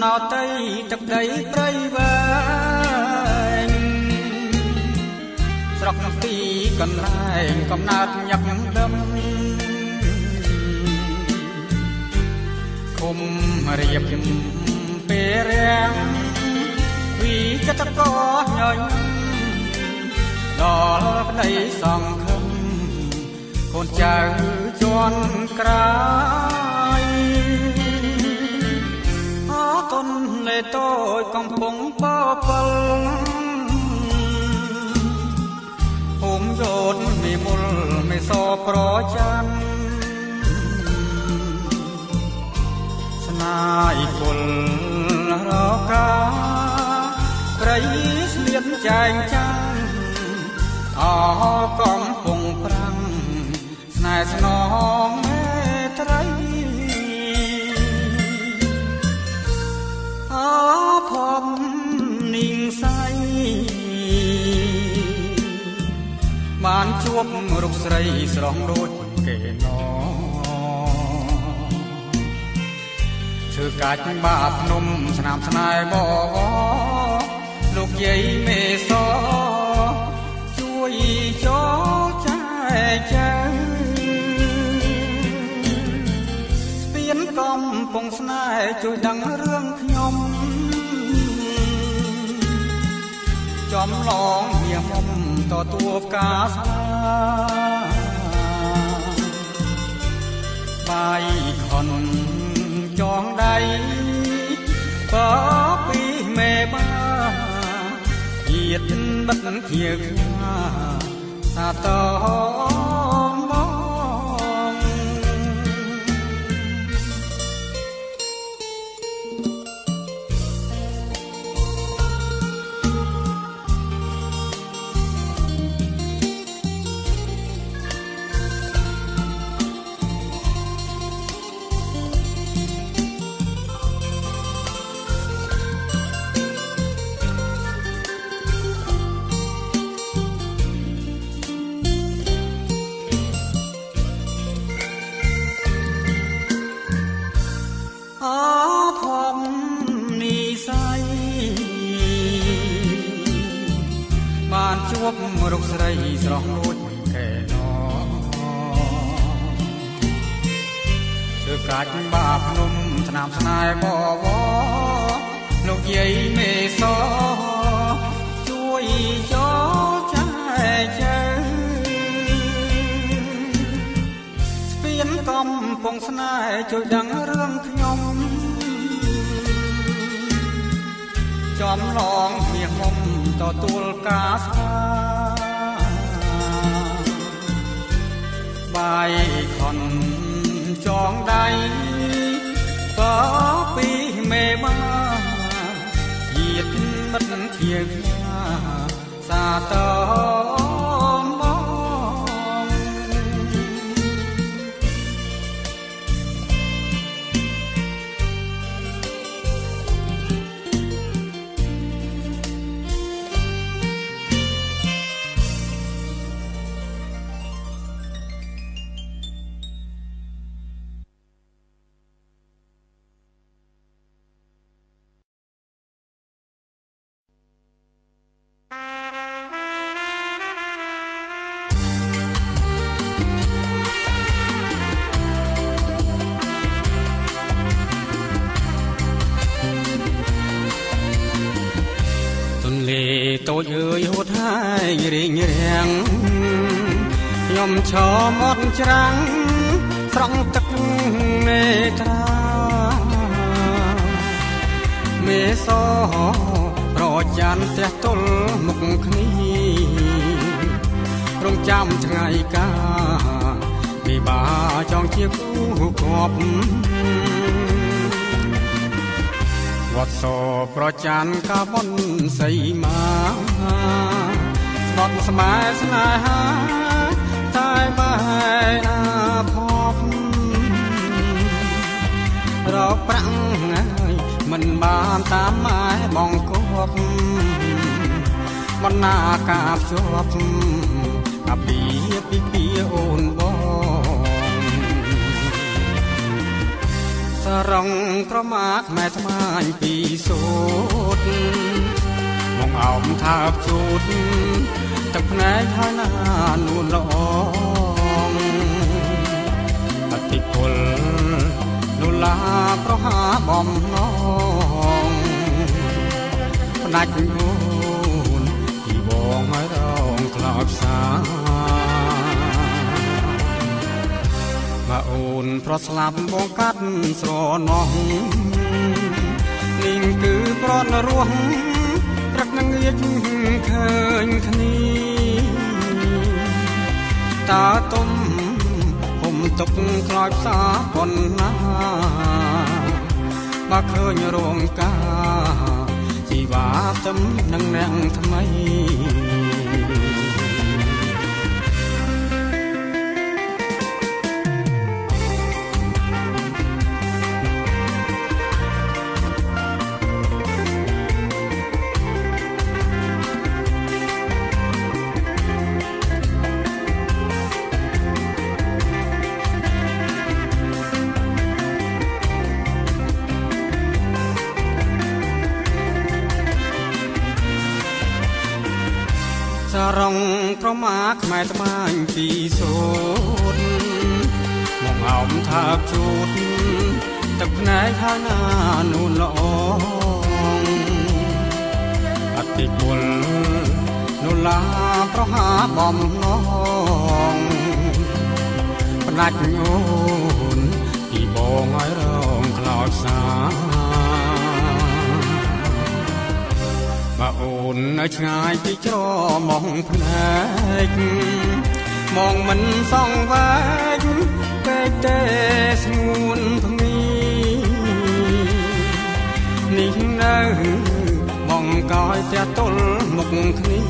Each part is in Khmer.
ណោតីទឹកដីព្រៃវែងស្រុកទីកន្លែងកំណើតញាក់ដឹមគុំរៀបពេលរាំងវិកតកោញញដល់ប្តីសង្ឃឹមកូនចៅជាន់ក្រោយអតនលេតូចកំពុងបបលហុំយោនមីមុលមិនសោប្រចាំស្នាយគុលរកាព្រៃស្លៀនចែងចាំងអកំពុងប្រាំងស្នេហ៍ស្នងមេត្រីអភពនីងសៃបានជួបរូបស្រីស្រស់ដូចគេណធ្វើកាច់បាភ្នំស្នាមស្នេហ៍បលោកយាយមេសជួយចូលចែកចែងស្ពានកំពុងស្នេហ៍ជួយដឹងរឿងខ្ញុំចំឡងវាមុំទទួលផ្កាស្លាបាយខុនចងដៃបើពីមេបាជាតិបិទជាខ្លាសាតងមកជួបរូបស្រីស្រស់ដូចគេណធ្វើកាច់បាភ្នំស្នាមស្នេហ៍បវលោកយាយមេសជួយចូលចែកចែងស្ពានកំពុងស្នេហ៍ជួយដឹងរឿងខ្ញុំចំឡងមាសមុំទទួលការស្លាបាយខុនចងដៃបើពីមេបាជាតិមិត្តជាខ្លាសាតងមកតូចអើយហូតហើយរៀងរាំងខ្ញុំឈរមាត់ច្រាំងស្រង់ទឹកនេត្រាមេសប្រចាំផ្ទះទល់មុខគ្នារងចាំថ្ងៃកាពិបាចង់ជាគូគប់វត្តសប្រចាំកាបនសីមាស្បត់ស្មែស្នេហាតែបែអាភពរកប្រាំងហើយមិនបានតាមម៉ែបងគប់បណ្ណាការភ្ជាប់អាពីអូនបងស សរងក្រមាក្មែថ្មាញពីសូត្រមកអោបថាបជូតទឹកភ្នែកហើយណានួនល្អអតិពលលុលាប្រហាបំណងផ្ដាច់អូនពីបងហើយរងក្លោបសាមកអូនប្រស្លាប់បងកាត់ស្រណោះនេះគឺប្រត់រស់ព្រឹកនឹងងៀតឃើញគ្នាតាទុំហុំទុកខ្លោចផ្សាប៉ុណ្ណាបើឃើញរោងការជីវ៉ាទំនឹងអ្នកថ្មីសរងក្រមាក្មែត្បាញពីសូត្រមកអោបថាបជូតទឹកភ្នែកហើយណានួនល្អអតិពលលុលាប្រហាបំណងផ្ដាច់អូនពីបងហើយរងខ្លោចសាបើអូននៅឆ្ងាយពីច្រមុះភ្នែកមองមិនសងវែងពេកទេស្ងួនភ្ងីនេះនៅបងកោយផ្ទះទល់មុខគ្នា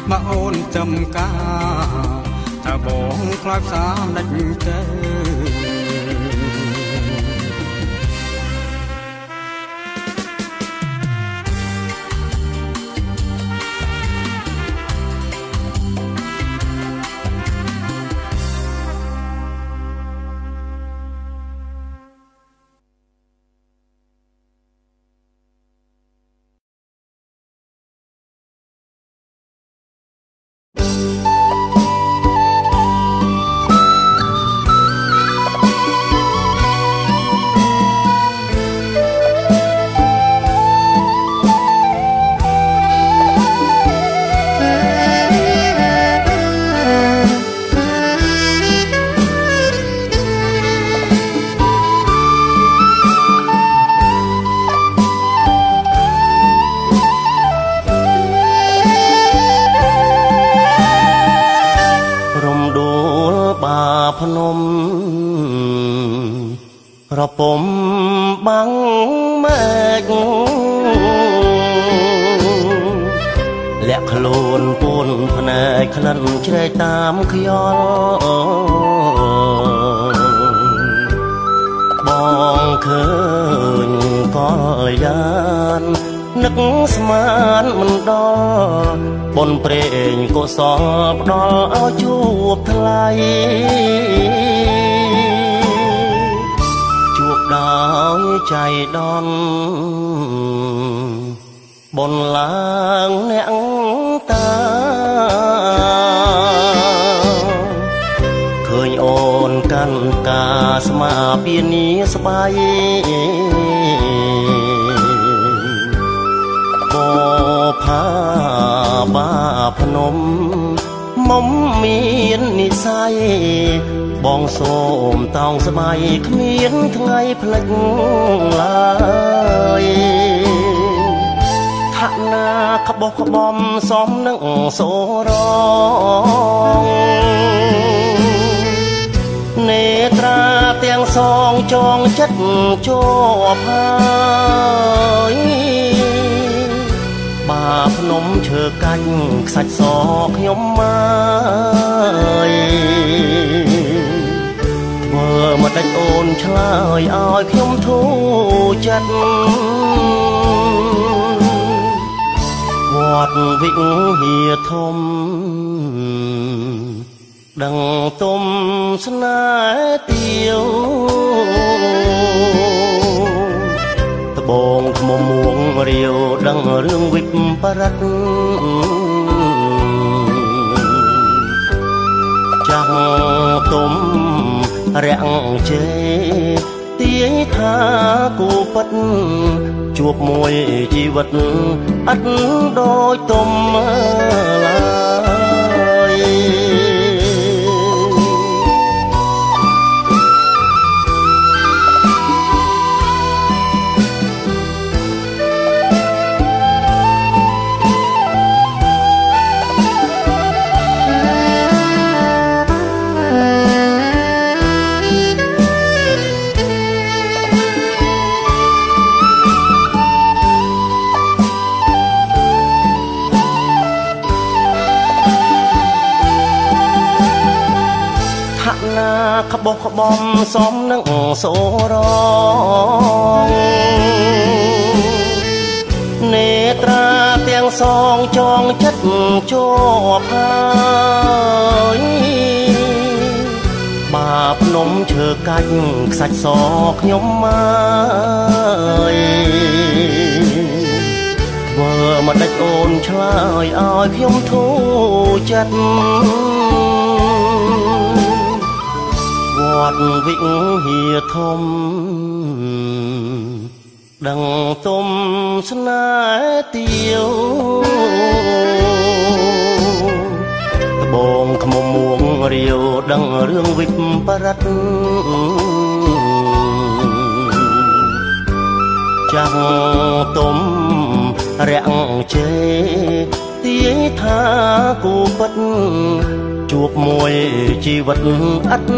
បើអូនចំការតើបងខ្លាចសាដាច់ទេរពំបាំងមេឃលាក់ខ្លួនពូនភ្នែកក្លិនជ្រែកតាមខ្យល់បងឃើញក៏យ៉ាននឹកស្មានមិនដល់បុណ្យព្រេងកុសលផ្ដល់ឲ្យជួបថ្លៃដោយចៃដន្យបុណ្យឡើងអ្នកតាឃើញអូនកាន់ការស្មាពីនីស្បៃបផាបាភ្នំមុំមាននិស័យបងសូមតោងស្បៃគ្មានថ្ងៃផ្លេចឡើយថាណាក្បោះក្បំសំនឹងសូរងនេត្រាទាំងសងចងចិត្តជាប់ហើយបាភ្នំឈើកាញ់ខ្សាច់សខ្ញុំមកធ្វើមកដាច់អូនឆ្លើយឲ្យខ្ញុំធូរចិត្តវត្តវិហារធំ ដឹងទុំស្នេហ៍ទៀវត្បូងថ្មមួងរាវដឹងរឿងវិបរិតចាំងទុំរាំងជេទាយថាគូពិតជួបមួយជីវិតអត់ដូចទុំឡើយក្បោះក្បំសំនឹងសូរងនេត្រាទាំងសងចងចិត្តជាប់ហើយបាភ្នំឈើកាច់ខ្សាច់សខ្ញុំមកធ្វើមកដាច់អូនឆ្លើយឲ្យខ្ញុំធូរចិត្តវត្តវិហារធំដឹងទុំស្នេហ៍ទៀវត្បូងថ្មមួងរាវដឹងរឿងវិបរិតចាំងទុំរាំងជេទាយថាគូពិតជួបមួយជីវិតអត់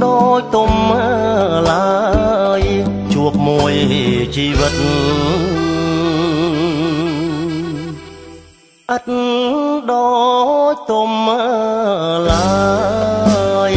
ដូចទុំឡើយជួបមួយជីវិតអត់ដូចទុំឡើយ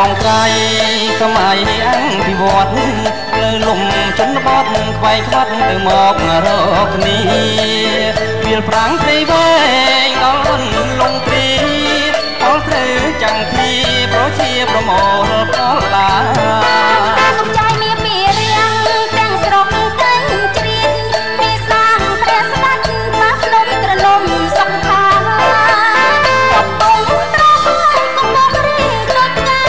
ងត្រៃសម័យអង្គភិវឌ្ឍលើលំជនបទខ្វែងខ្វាត់ទៅមករកគ្នាវាលប្រាំងព្រៃវែងដល់អនលងព្រីអល់ត្រូវចាំងធីប្រជាប្រមូលផលឡាកំចាយមានពីរៀងទាំងស្រុកតែងជ្រៀតមានសាងព្រះស្ដេចបាភ្នំត្រលំសុខខាកំពុងត្រង់កំពុងរៀងដូចកា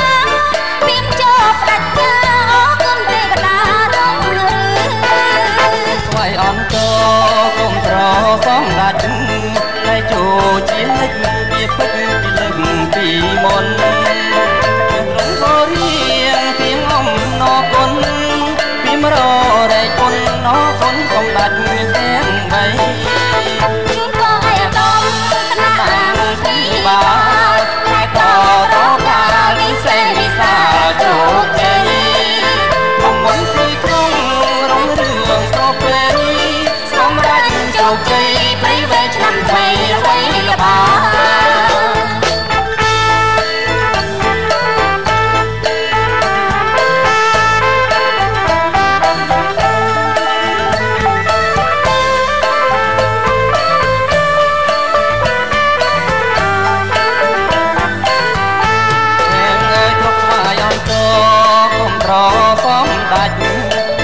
មានជាប់ដាច់ចាអរគុណទេវតារងលឺស្វ័យអន្តគុំត្រសំដាច់តែចូលជានិច្ចវាពេញពីលើកពីមុនត្រង់ក៏រៀងទៀងអំណរគុណពីមររែកគុណអរគុណសំដាច់ទាំងបីជួនក៏ឯកឧត្តមគណៈពីបាលតែក៏រកកាលវិសេសវិសាជោគជ័យបំមុនគឺក្នុងរងរឿងប្រពៃសម្រាប់ជោគជ័យព្រៃវែងឆ្នាំថ្មីអ្វីល្បា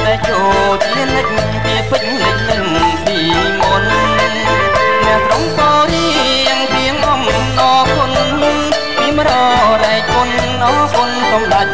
តែចូលជានិច្ចជាពេញលេចនឹងពីមុនអ្នកត្រង់ក៏រៀងទៀងអំណរគុណពីមររែកគុណអរគុណកំដាច់